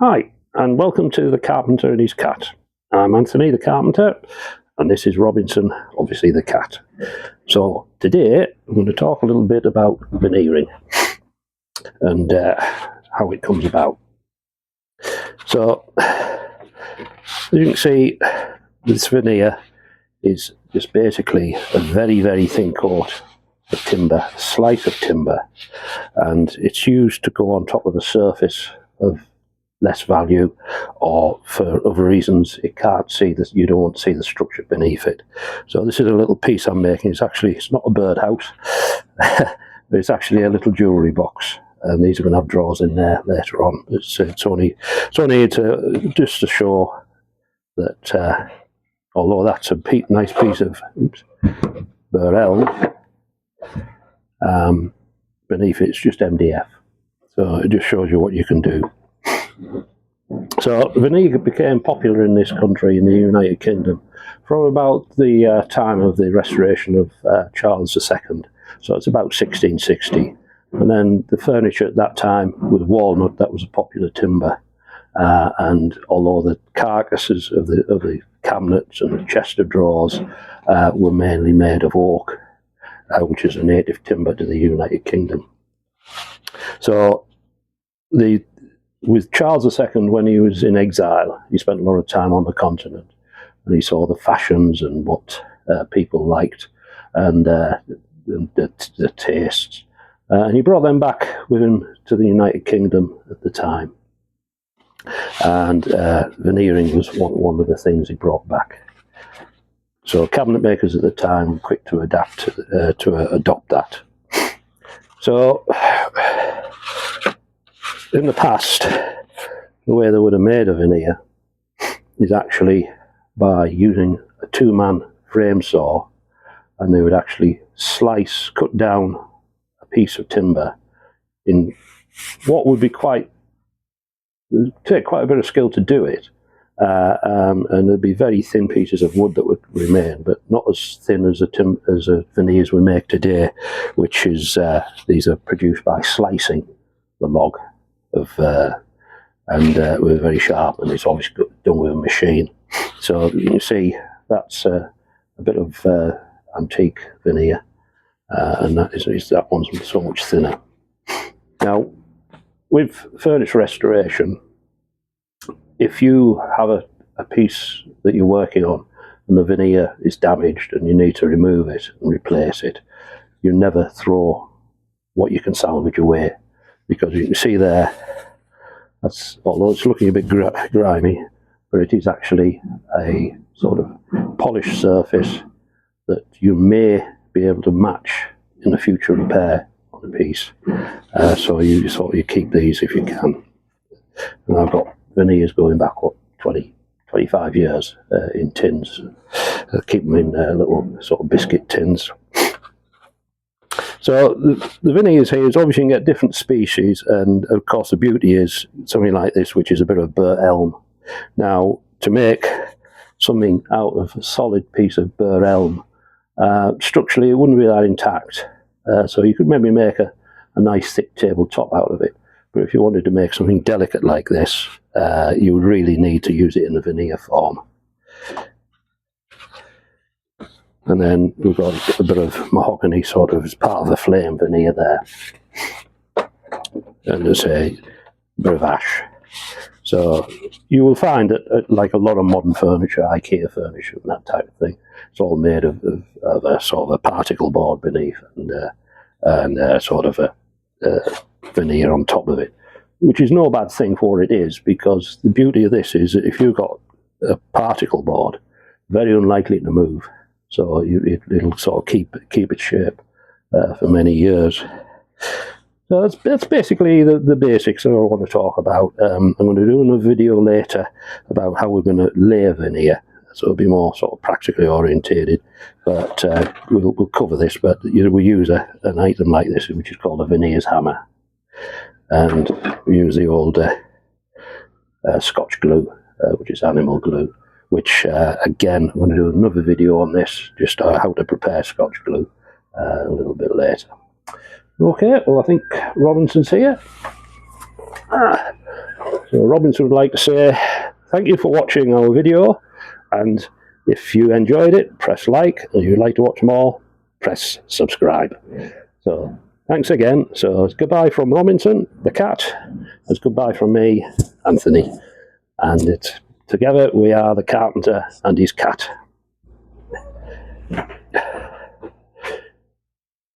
Hi, and welcome to The Carpenter and His Cat. I'm Anthony the Carpenter, and this is Robinson, obviously the cat. So today I'm going to talk a little bit about veneering and how it comes about. So as you can see, this veneer is just basically a very, very thin coat of timber, a slice of timber, and it's used to go on top of the surface of less value, or for other reasons it can't see this, you don't see the structure beneath it. So this is a little piece I'm making. It's not a birdhouse, but it's actually a little jewellery box, and these are going to have drawers in there later on. It's only just to show that although that's a nice piece of burrell, beneath it's just MDF. So it just shows you what you can do. So veneer became popular in this country, in the United Kingdom, from about the time of the restoration of Charles II. So it's about 1660. And then the furniture at that time was walnut. That was a popular timber. And although the carcasses of the cabinets and the chest of drawers were mainly made of oak, which is a native timber to the United Kingdom. So with Charles II, when he was in exile, he spent a lot of time on the continent, and he saw the fashions and what people liked, and the tastes. And he brought them back with him to the United Kingdom at the time. And veneering was one of the things he brought back. So cabinet makers at the time were quick to adopt that. So in the past, the way they would have made a veneer is actually by using a two-man frame saw, and they would actually cut down a piece of timber in what would be take quite a bit of skill to do it, and there'd be very thin pieces of wood that would remain, but not as thin as the veneers we make today, which is these are produced by slicing the log and we're very sharp, and it's obviously done with a machine. So you can see that's a bit of antique veneer, and that one's so much thinner. Now, with furniture restoration, if you have a piece that you're working on and the veneer is damaged and you need to remove it and replace it, you never throw what you can salvage away, because you can see there, although it's looking a bit grimy, but it is actually a sort of polished surface that you may be able to match in the future repair on a piece. So you keep these if you can. And I've got veneers going back 25 years in tins. I keep them in little sort of biscuit tins. So the veneers here is obviously you can get different species, and of course the beauty is something like this, which is a bit of burr elm. Now, to make something out of a solid piece of burr elm, structurally it wouldn't be that intact. So you could maybe make a nice thick tabletop out of it. But if you wanted to make something delicate like this, you would really need to use it in the veneer form. And then we've got a bit of mahogany sort of as part of the flame veneer there. And there's a bit of ash. So you will find that like a lot of modern furniture, IKEA furniture and that type of thing, it's all made of a sort of a particle board beneath and sort of a veneer on top of it, which is no bad thing for what it is, because the beauty of this is that if you've got a particle board, very unlikely to move. So it'll sort of keep its shape for many years. So that's basically the basics I want to talk about. I'm going to do another video later about how we're going to lay veneer, so it'll be more sort of practically orientated. But we'll cover this. But we use an item like this, which is called a veneers hammer, and we use the old Scotch glue, which is animal glue. Which, again, I'm going to do another video on this, just how to prepare Scotch glue a little bit later. Okay, well, I think Robinson's here. So Robinson would like to say thank you for watching our video, and if you enjoyed it, press like, and if you'd like to watch more, press subscribe. So thanks again. So it's goodbye from Robinson, the cat. It's goodbye from me, Anthony. And it's together we are the carpenter and his cat.